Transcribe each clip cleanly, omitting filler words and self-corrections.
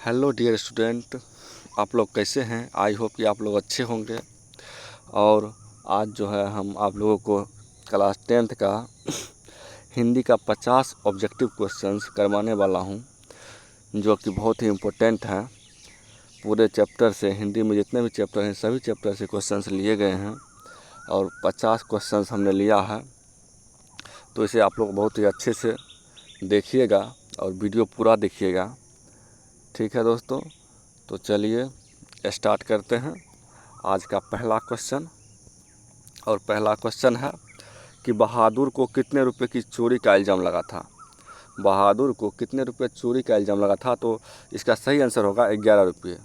Hello dear student, आप लोग कैसे हैं। आई होप कि आप लोग अच्छे होंगे। और आज जो है हम आप लोगों को क्लास 10th का हिंदी का 50 ऑब्जेक्टिव क्वेश्चंस करवाने वाला हूं, जो कि बहुत ही इम्पोर्टेंट है। पूरे चैप्टर से, हिंदी में जितने भी चैप्टर हैं सभी चैप्टर से क्वेश्चंस लिए गए हैं और 50 क्वेश्चंस हमने लिया है। तो इसे आप लोग बहुत ही अच्छे से देखिएगा और वीडियो पूरा देखिएगा, ठीक है दोस्तों। तो चलिए स्टार्ट करते हैं आज का पहला क्वेश्चन। और पहला क्वेश्चन है कि बहादुर को कितने रुपए की चोरी का इल्ज़ाम लगा था। बहादुर को कितने रुपए चोरी का इल्ज़ाम लगा था, तो इसका सही आंसर होगा 11 रुपये।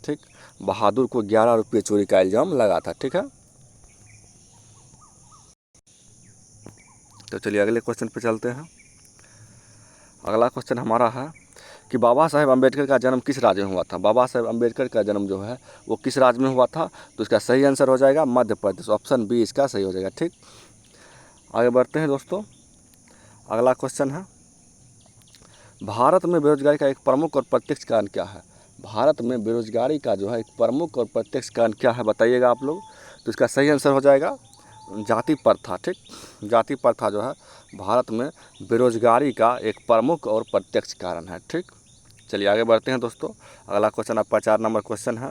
ठीक, बहादुर को 11 रुपये चोरी का इल्ज़ाम लगा था। ठीक है, तो चलिए अगले क्वेश्चन पे चलते हैं। अगला क्वेश्चन हमारा है कि बाबा साहेब अम्बेडकर का जन्म किस राज्य में हुआ था। बाबा साहेब अम्बेडकर का जन्म जो है वो किस राज्य में हुआ था, तो इसका सही आंसर हो जाएगा मध्य प्रदेश। ऑप्शन बी इसका सही हो जाएगा। ठीक, आगे बढ़ते हैं दोस्तों। अगला क्वेश्चन है, भारत में बेरोजगारी का एक प्रमुख और प्रत्यक्ष कारण क्या है। भारत में बेरोजगारी का जो है एक प्रमुख और प्रत्यक्ष कारण क्या है, बताइएगा आप लोग। तो इसका सही आंसर हो जाएगा जाति प्रथा। ठीक, जाति प्रथा जो है भारत में बेरोजगारी का एक प्रमुख और प्रत्यक्ष कारण है। ठीक, चलिए आगे बढ़ते हैं दोस्तों। अगला क्वेश्चन आपका 4 नंबर क्वेश्चन है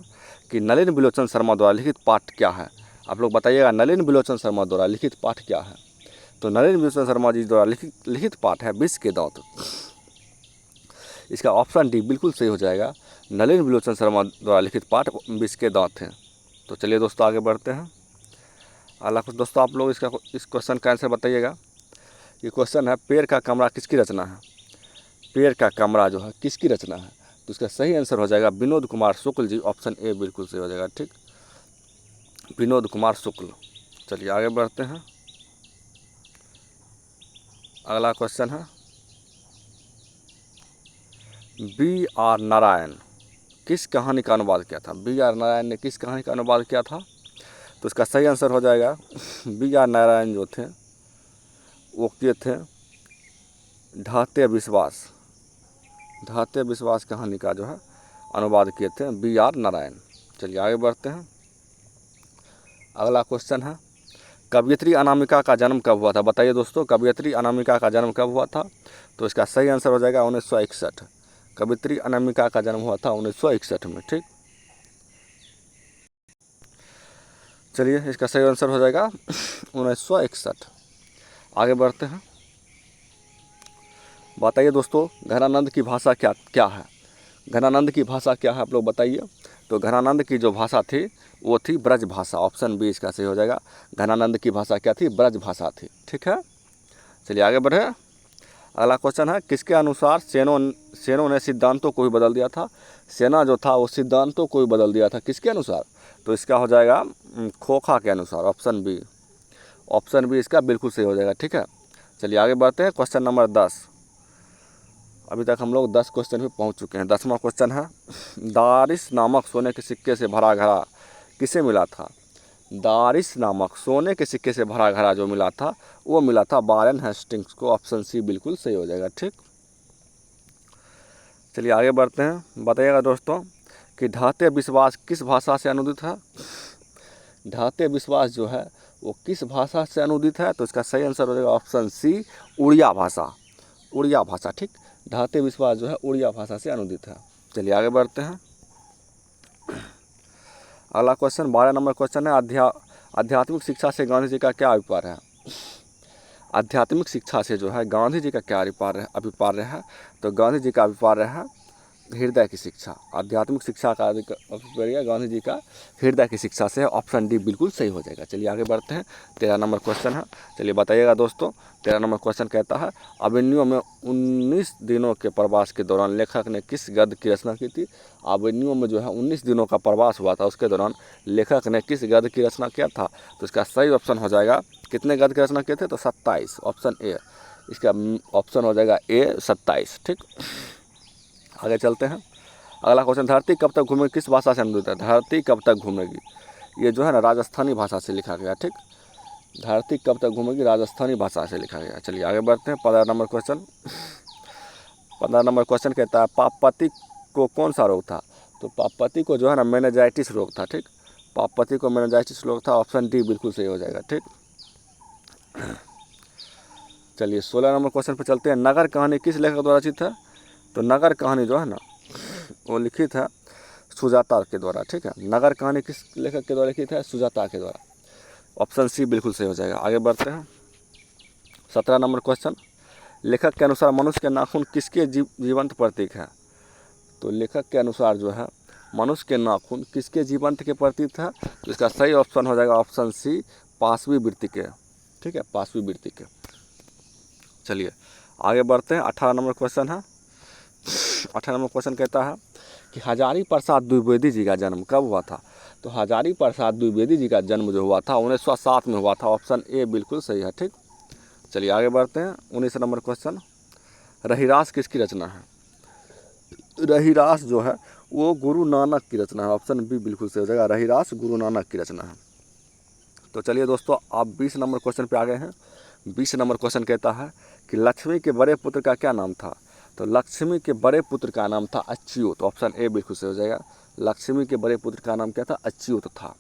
कि नलिन बिलोचन शर्मा द्वारा लिखित पाठ क्या है। आप लोग बताइएगा नलिन बिलोचन शर्मा द्वारा लिखित पाठ क्या है। तो नलिन बिलोचन शर्मा जी द्वारा लिखित पाठ है विष के दांत। इसका ऑप्शन डी बिल्कुल सही हो जाएगा। नलिन बिलोचन शर्मा द्वारा लिखित पाठ विष के दांत हैं। तो चलिए दोस्तों आगे बढ़ते हैं। अगला कुछ दोस्तों आप लोग इस क्वेश्चन का आंसर बताइएगा। ये क्वेश्चन है पेड़ का कमरा किसकी रचना है। पेड़ का कमरा जो है किसकी रचना है, तो इसका सही आंसर हो जाएगा विनोद कुमार शुक्ल जी। ऑप्शन ए बिल्कुल सही हो जाएगा। ठीक, विनोद कुमार शुक्ल। चलिए आगे बढ़ते हैं। अगला क्वेश्चन है बी आर नारायण किस कहानी का अनुवाद किया था। बी आर नारायण ने किस कहानी का अनुवाद किया था, तो इसका सही आंसर हो जाएगा बी आर नारायण जो थे वो किए थे ढाते विश्वास। ढाते विश्वास कहानी का जो है अनुवाद किए थे बी आर नारायण। चलिए आगे बढ़ते हैं। अगला क्वेश्चन है कवयित्री अनामिका का जन्म कब हुआ था। बताइए दोस्तों, कवयित्री अनामिका का जन्म कब हुआ था, तो इसका सही आंसर हो जाएगा 1961। कवयित्री अनामिका का जन्म हुआ था 1961 में। ठीक, चलिए इसका सही आंसर हो जाएगा 1961। आगे बढ़ते हैं। बताइए दोस्तों घनानंद की भाषा क्या क्या है। घनानंद की भाषा क्या है आप लोग बताइए। तो घनानंद की जो भाषा थी वो थी ब्रज भाषा। ऑप्शन बी इसका सही हो जाएगा। घनानंद की भाषा क्या थी, ब्रज भाषा थी। ठीक है, चलिए आगे बढ़े। अगला क्वेश्चन है किसके अनुसार सेनों ने सिद्धांतों को भी बदल दिया था। सेना जो था वो सिद्धांतों को भी बदल दिया था, किसके अनुसार, तो इसका हो जाएगा खोखा के अनुसार। Option B. ऑप्शन बी इसका बिल्कुल सही हो जाएगा। ठीक है, चलिए आगे बढ़ते हैं। Question number 10। अभी तक हम लोग 10 क्वेश्चन पे पहुंच चुके हैं। 10वां क्वेश्चन है दारिस नामक सोने के सिक्के से भरा घड़ा किसे मिला था। दारिस नामक सोने के सिक्के से भरा घड़ा जो मिला था वो मिला था वारेन हेस्टिंग्स को। ऑप्शन सी बिल्कुल सही हो जाएगा। ठीक, चलिए आगे बढ़ते हैं। बताइएगा दोस्तों कि ढाते विश्वास किस भाषा से अनुदित है। ढाते विश्वास जो है वो किस भाषा से अनुदित है, तो इसका सही आंसर हो जाएगा ऑप्शन सी उड़िया भाषा। उड़िया भाषा। ठीक, ढाते विश्वास जो है उड़िया भाषा से अनुदित है। चलिए आगे बढ़ते हैं। अगला क्वेश्चन 12 नंबर क्वेश्चन है आध्यात्मिक शिक्षा से गांधी जी का क्या अभिप्राय है। आध्यात्मिक शिक्षा से जो है गांधी जी का क्या अभिप्राय है, तो गांधी जी का अभिप्राय है हृदय की शिक्षा। आध्यात्मिक शिक्षा का अभिप्राय गांधी जी का हृदय की शिक्षा से है। ऑप्शन डी बिल्कुल सही हो जाएगा। चलिए आगे बढ़ते हैं। 13 नंबर क्वेश्चन है, चलिए बताइएगा दोस्तों। 13 नंबर क्वेश्चन कहता है अभिमन्यु में 19 दिनों के प्रवास के दौरान लेखक ने किस गद्य की रचना की थी। अभिमन्यु में जो है 19 दिनों का प्रवास हुआ था, उसके दौरान लेखक ने किस गद्य की रचना किया था, तो इसका सही ऑप्शन हो जाएगा कितने गद्य की रचना किए थे, तो 27। ऑप्शन ए इसका ऑप्शन हो जाएगा ए 27। ठीक, आगे चलते हैं। अगला क्वेश्चन धरती कब तक घूमेगी किस भाषा से अनुदित है। धरती कब तक घूमेगी ये जो है ना राजस्थानी भाषा से लिखा गया। ठीक, धरती कब तक घूमेगी राजस्थानी भाषा से लिखा गया। चलिए आगे बढ़ते हैं। 15 नंबर क्वेश्चन। 15 नंबर क्वेश्चन कहता है को कौन सा रोग था? तो पापपति को जो है ना मेनिंजाइटिस रोग था। ठीक, पापपति को मेनिंजाइटिस रोग था। ऑप्शन डी बिल्कुल सही हो जाएगा। ठीक, चलिए 16 नंबर क्वेश्चन पे चलते हैं। नगर कहानी किस लेखक द्वारा रचित है? तो नगर कहानी जो है ना वो लिखित है सुजाता के द्वारा। ठीक है, नगर कहानी किस लेखक के द्वारा लिखित है? सुजाता के द्वारा। ऑप्शन सी बिल्कुल सही हो जाएगा। आगे बढ़ते हैं 17 नंबर क्वेश्चन। लेखक के अनुसार मनुष्य के नाखून किसके जीवंत प्रतीक है? तो लेखक के अनुसार जो है मनुष्य के नाखून किसके जीवंत के प्रतीक है? तो इसका सही ऑप्शन हो जाएगा ऑप्शन सी, पांचवी वृत्ति के। ठीक है, पांचवी वृत्ति के। चलिए आगे बढ़ते हैं। 18 नंबर क्वेश्चन है। 18 नंबर क्वेश्चन कहता है कि हजारी प्रसाद द्विवेदी जी का जन्म कब हुआ था? तो हजारी प्रसाद द्विवेदी जी का जन्म जो हुआ था 1907 में हुआ था। ऑप्शन ए बिल्कुल सही है। ठीक, चलिए आगे बढ़ते हैं। 19 नंबर क्वेश्चन। रहीरास किसकी रचना है? रहीरास जो है वो गुरु नानक की रचना है। ऑप्शन बी बिल्कुल सही हो जाएगा। रहीरास गुरु नानक की रचना है। तो चलिए दोस्तों आप 20 नंबर क्वेश्चन पे आ गए हैं। 20 नंबर क्वेश्चन कहता है कि लक्ष्मी के बड़े पुत्र का क्या नाम था? तो लक्ष्मी के बड़े पुत्र का नाम था अच्युत। तो ऑप्शन ए बिल्कुल सही हो जाएगा। लक्ष्मी के बड़े पुत्र का नाम क्या था? अच्युत था।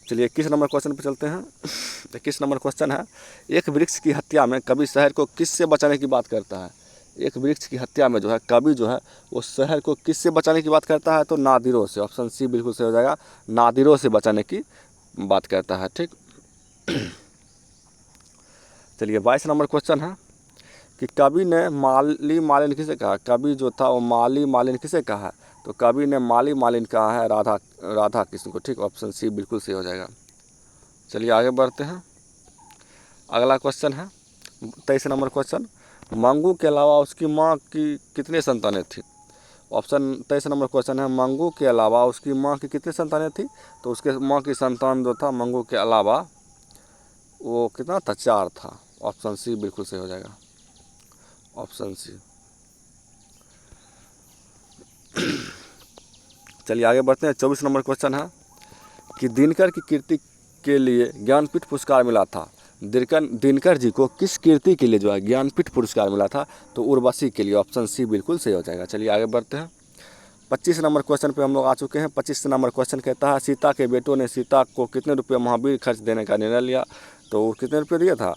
चलिए 21 नंबर क्वेश्चन पे चलते हैं। 21 नंबर क्वेश्चन है, एक वृक्ष की हत्या में कवि शहर को किससे बचाने की बात करता है? एक वृक्ष की हत्या में जो है कवि जो है वो शहर को किससे बचाने की बात करता है? तो नादिरों से। ऑप्शन सी बिल्कुल सही हो जाएगा। नादिरों से बचाने की बात करता है। ठीक, चलिए 22 नंबर क्वेश्चन है कि कवि ने माली मालिन किसे कहा? कवि जो था वो माली मालिन किसे कहा है? तो कवि ने माली मालिन कहा है राधा कृष्ण को। ठीक, ऑप्शन सी बिल्कुल सही हो जाएगा। चलिए आगे बढ़ते हैं। अगला क्वेश्चन है 23 नंबर क्वेश्चन। मंगू के अलावा उसकी माँ की कितनी संतानें थी? ऑप्शन 23 नंबर क्वेश्चन है, मंगू के अलावा उसकी माँ की कितनी संतानें थी? तो उसके माँ की संतान जो था मंगू के अलावा वो कितना था? 4 था। ऑप्शन सी बिल्कुल सही हो जाएगा। Option C. चलिए आगे बढ़ते हैं। 24 नंबर क्वेश्चन है कि दिनकर की कीर्ति के लिए ज्ञानपीठ पुरस्कार मिला था। दिनकर जी को किस कीर्ति के लिए जो है ज्ञानपीठ पुरस्कार मिला था? तो उर्वशी के लिए। ऑप्शन सी बिल्कुल सही हो जाएगा। चलिए आगे बढ़ते हैं। 25 नंबर क्वेश्चन पे हम लोग आ चुके हैं। 25 नंबर क्वेश्चन कहता है सीता के बेटों ने सीता को कितने रुपये महावीर खर्च देने का निर्णय लिया? तो कितने रुपये दिया था?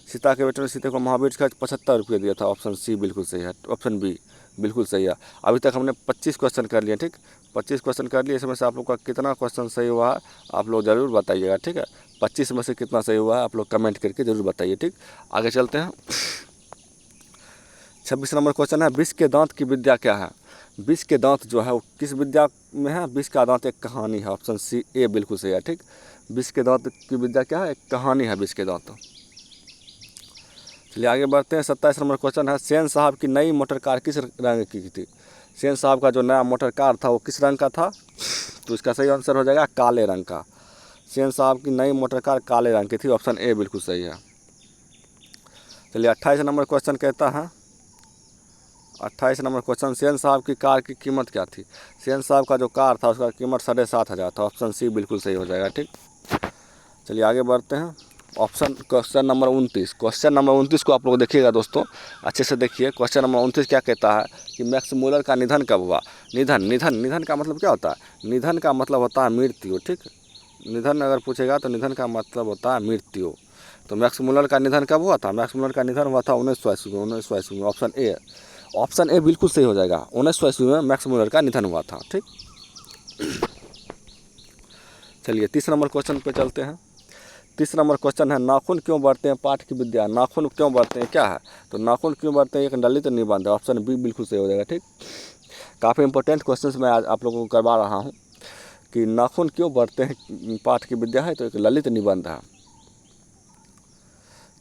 सीता के बेटों ने सीता को महावीर खर्च 75 रुपये दिया था। ऑप्शन सी बिल्कुल सही है। ऑप्शन बी बिल्कुल सही है। अभी तक हमने 25 क्वेश्चन कर लिए। ठीक, 25 क्वेश्चन कर लिए। इसमें से आप लोग का कितना क्वेश्चन सही हुआ है आप लोग ज़रूर बताइएगा। ठीक है, 25 में से कितना सही हुआ है आप लोग कमेंट करके ज़रूर बताइए। ठीक, आगे चलते हैं। 26 नंबर क्वेश्चन है, विष के दांत की विद्या क्या है? विष के दांत जो है वो किस विद्या में है? विष का दांत एक कहानी है। ऑप्शन सी ए बिल्कुल सही है। ठीक, विष के दांत की विद्या क्या है? एक कहानी है विष के दांत। चलिए आगे बढ़ते हैं। 27 नंबर क्वेश्चन है, सेन साहब की नई मोटर कार किस रंग की थी? सेन साहब का जो नया मोटर कार था वो किस रंग का था? तो इसका सही आंसर हो जाएगा काले रंग का। सेन साहब की नई मोटर कार काले रंग की थी। ऑप्शन ए बिल्कुल सही है। चलिए 28 नंबर क्वेश्चन कहता है, 28 नंबर क्वेश्चन, सेन साहब की कार की कीमत क्या थी? सेन साहब का जो कार था उसका कीमत 7,500 था। ऑप्शन सी बिल्कुल सही हो जाएगा। ठीक, चलिए आगे बढ़ते हैं। Question number 29। क्वेश्चन नंबर 29 को आप लोग देखिएगा दोस्तों, अच्छे से देखिए। क्वेश्चन नंबर 29 क्या कहता है कि मैक्स मूलर का निधन कब हुआ? निधन का मतलब क्या होता है? निधन का मतलब होता है मृत्यु। ठीक, निधन अगर पूछेगा तो निधन का मतलब होता है मृत्यु। तो मैक्स मूलर का निधन कब हुआ था? मैक्स मूलर का निधन हुआ था 1900 ईस्वी में। ऑप्शन ए बिल्कुल सही हो जाएगा। 1900 ईस्वी में मैक्स मूलर का निधन हुआ था। ठीक, चलिए 30 नंबर क्वेश्चन पे चलते हैं। 30 नंबर क्वेश्चन है, नाखून क्यों बढ़ते हैं पाठ की विद्या? नाखून क्यों बढ़ते हैं क्या है? तो नाखून क्यों बढ़ते हैं एक ललित निबंध है। ऑप्शन बी बिल्कुल सही हो जाएगा। ठीक, काफ़ी इंपॉर्टेंट क्वेश्चन मैं आज आप लोगों को करवा रहा हूँ कि नाखून क्यों बढ़ते हैं पाठ की विद्या है तो एक ललित निबंध है।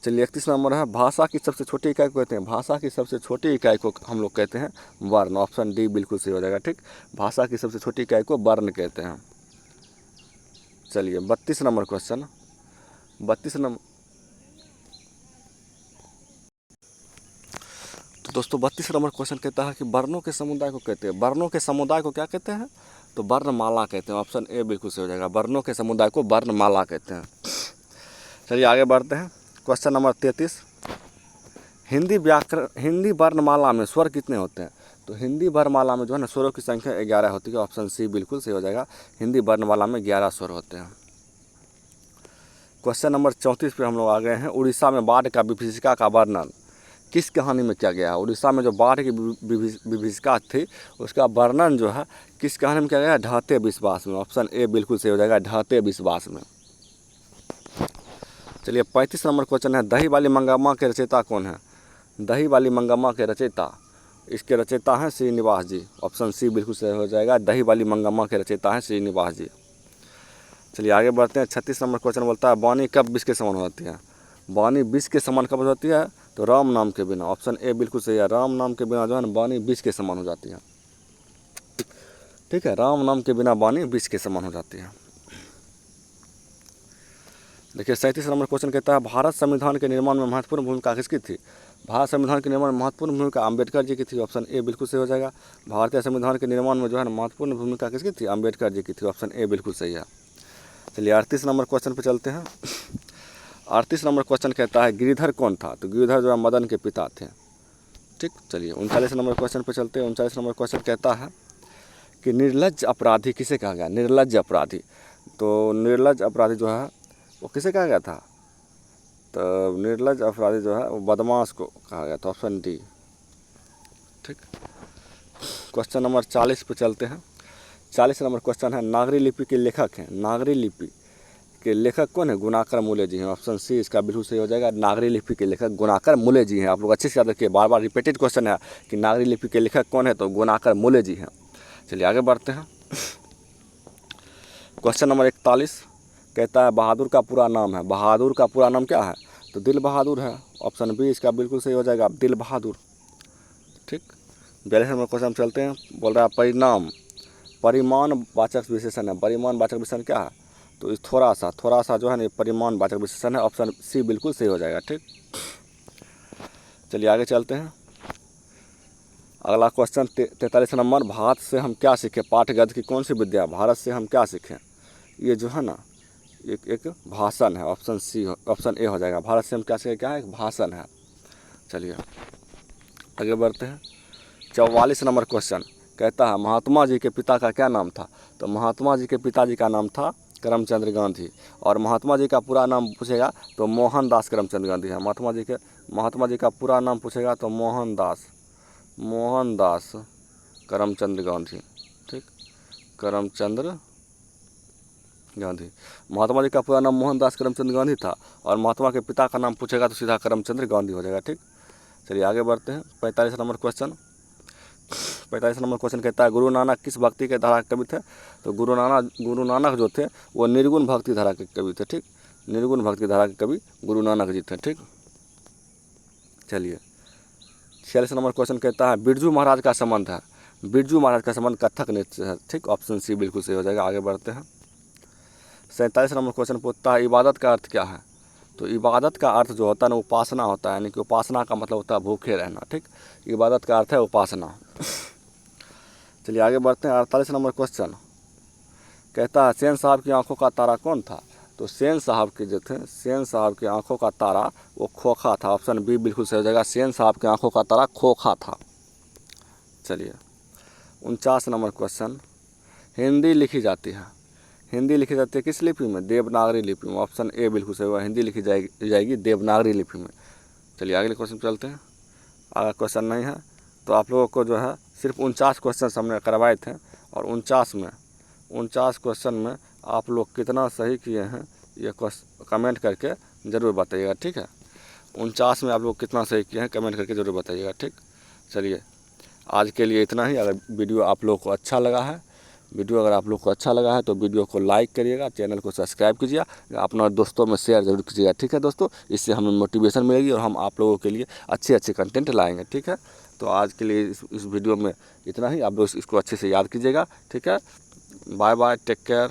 चलिए 31 नंबर है, भाषा की सबसे छोटी इकाई को कहते हैं? भाषा की सबसे छोटी इकाई को हम लोग कहते हैं वर्ण। ऑप्शन डी बिल्कुल सही हो जाएगा। ठीक, भाषा की सबसे छोटी इकाई को वर्ण कहते हैं। चलिए 32 नंबर क्वेश्चन। 32 नंबर तो दोस्तों 32 नंबर क्वेश्चन कहता है कि वर्णों के समुदाय को कहते हैं? वर्णों के समुदाय को क्या कहते हैं? तो वर्णमाला कहते हैं। ऑप्शन ए बिल्कुल सही हो जाएगा। वर्णों के समुदाय को वर्णमाला कहते हैं। चलिए आगे बढ़ते हैं। क्वेश्चन नंबर 33, हिंदी वर्णमाला में स्वर कितने होते हैं? तो हिंदी वर्णमाला में जो है ना स्वरों की संख्या 11 होती है। ऑप्शन सी बिल्कुल सही हो जाएगा, हिंदी वर्णमाला में 11 स्वर होते हैं। क्वेश्चन नंबर 34 पे हम लोग आ गए हैं। उड़ीसा में बाढ़ का विभीषिका का वर्णन किस कहानी में किया गया है? उड़ीसा में जो बाढ़ की विभीषिका थी उसका वर्णन जो है किस कहानी में किया गया है? ढहते विश्वास में। ऑप्शन ए बिल्कुल सही हो जाएगा, ढहते विश्वास में। चलिए 35 नंबर क्वेश्चन है, दही वाली मंगम्मा के रचयिता कौन है? दही वाली मंगम्मा के रचयिता, इसके रचयिता हैं श्रीनिवास जी। ऑप्शन सी बिल्कुल सही हो जाएगा, दही वाली मंगम्मा के रचयिता हैं श्रीनिवास जी। चलिए आगे बढ़ते हैं। 36 नंबर क्वेश्चन बोलता है, वाणी कब विष के समान हो जाती है? वाणी विष के समान कब हो जाती है? तो राम नाम के बिना। ऑप्शन ए बिल्कुल सही है, राम नाम के बिना जो है ना वाणी विष के समान हो जाती है। ठीक है, राम नाम के बिना वाणी विष के समान हो जाती है। देखिए 37 नंबर क्वेश्चन कहता है, भारत संविधान के निर्माण में महत्वपूर्ण भूमिका किसकी थी? भारत संविधान के निर्माण में महत्वपूर्ण भूमिका अम्बेडकर जी की थी। ऑप्शन ए बिल्कुल सही हो जाएगा, भारतीय संविधान के निर्माण में जो है ना महत्वपूर्ण भूमिका किसकी थी? अम्बेडकर जी की थी। ऑप्शन ए बिल्कुल सही है। चलिए 38 नंबर क्वेश्चन पे चलते हैं। 38 नंबर क्वेश्चन कहता है, गिरिधर कौन था? तो गिरिधर जो है मदन के पिता थे। ठीक, चलिए 39 नंबर क्वेश्चन पे चलते हैं। 39 नंबर क्वेश्चन कहता है कि निर्लज्ज अपराधी किसे कहा गया? निर्लज्ज अपराधी, तो निर्लज्ज अपराधी जो है वो किसे कहा गया था? तो निर्लज्ज अपराधी जो है वो बदमाश को कहा गया था। Option D. ठीक, क्वेश्चन नंबर 40 पे चलते हैं। 40 नंबर क्वेश्चन है, नागरी लिपि के लेखक हैं, नागरी लिपि के लेखक कौन है? गुणाकर मूले जी हैं। ऑप्शन सी इसका बिल्कुल सही हो जाएगा, नागरी लिपि के लेखक गुणाकर मूले जी हैं। आप लोग अच्छे से याद रखिए, बार बार रिपीटेड क्वेश्चन है कि नागरी लिपि के लेखक कौन है? तो गुणाकर मूले जी हैं। चलिए आगे बढ़ते हैं। क्वेश्चन नंबर 41 कहता है, बहादुर का पूरा नाम है। बहादुर का पूरा नाम क्या है? तो दिल बहादुर है। ऑप्शन बी इसका बिल्कुल सही हो जाएगा, दिल बहादुर। ठीक, 42 नंबर क्वेश्चन चलते हैं। बोल रहा है, परिणाम परिमाण वाचक विशेषण है। परिमाण वाचक विशेषण क्या है? तो इस थोड़ा सा जो है ना परिमाण वाचक विशेषण है। ऑप्शन सी बिल्कुल सही हो जाएगा। ठीक, चलिए आगे चलते हैं। अगला क्वेश्चन 43 नंबर, भारत से हम क्या सीखें? पाठ गद्य की कौन सी विद्या? भारत से हम क्या सीखें? ये जो है ना एक भाषण है। ऑप्शन सी, ऑप्शन ए हो जाएगा, भारत से हम क्या सीखें? क्या है? एक भाषण है। चलिए आगे बढ़ते हैं। 44 नंबर क्वेश्चन कहता है, महात्मा जी के पिता का क्या नाम था? तो महात्मा जी के पिताजी का नाम था करमचंद गांधी, और महात्मा जी का पूरा नाम पूछेगा तो मोहनदास करमचंद गांधी है। महात्मा जी का पूरा नाम पूछेगा तो मोहनदास करमचंद गांधी। ठीक, करमचंद गांधी, महात्मा जी का पूरा नाम मोहनदास करमचंद गांधी था, और महात्मा के पिता का नाम पूछेगा तो सीधा करमचंद गांधी हो जाएगा। ठीक, चलिए आगे बढ़ते हैं। 45 नंबर क्वेश्चन कहता है, गुरु नानक किस भक्ति के धारा के कवि थे? तो गुरु नानक जो थे वो निर्गुण भक्ति धारा के कवि थे। ठीक, निर्गुण भक्ति धारा के कवि गुरु नानक जी थे। ठीक, चलिए 46 नंबर क्वेश्चन कहता है, बिरजू महाराज का संबंध है। बिरजू महाराज का संबंध कथक नृत्य है। ठीक, ऑप्शन सी बिल्कुल सही हो जाएगा। आगे बढ़ते हैं। 47 नंबर क्वेश्चन पूछता है, इबादत का अर्थ क्या है? तो इबादत का अर्थ जो होता है ना उपासना होता है, यानी कि उपासना का मतलब होता है भूखे रहना। ठीक, इबादत का अर्थ है उपासना। चलिए आगे बढ़ते हैं। 48 नंबर क्वेश्चन कहता है, सेन साहब की आंखों का तारा कौन था? तो सेन साहब के जो थे, सेन साहब की आंखों का तारा वो खोखा था। ऑप्शन बी बिल्कुल सही हो जाएगा, सेन साहब की आंखों का तारा खोखा था। चलिए 49 नंबर क्वेश्चन, हिंदी लिखी जाती है किस लिपि में? देवनागरी लिपि में। ऑप्शन ए बिल्कुल सही होगा, हिंदी लिखी जाएगी देवनागरी लिपि में। चलिए अगले क्वेश्चन चलते हैं। अगर क्वेश्चन नहीं है तो आप लोगों को जो है सिर्फ 49 क्वेश्चन हमने करवाए थे, और 49 क्वेश्चन में आप लोग कितना सही किए हैं ये कमेंट करके ज़रूर बताइएगा। ठीक है, 49 में आप लोग कितना सही किए हैं कमेंट करके ज़रूर बताइएगा। ठीक, चलिए आज के लिए इतना ही। अगर वीडियो आप लोग को अच्छा लगा है तो वीडियो को लाइक करिएगा, चैनल को सब्सक्राइब कीजिएगा, अपना दोस्तों में शेयर जरूर कीजिएगा। ठीक है दोस्तों, इससे हमें मोटिवेशन मिलेगी और हम आप लोगों के लिए अच्छे कंटेंट लाएंगे। ठीक है, तो आज के लिए इस वीडियो में इतना ही। आप लोग इसको अच्छे से याद कीजिएगा। ठीक है, बाय बाय, टेक केयर।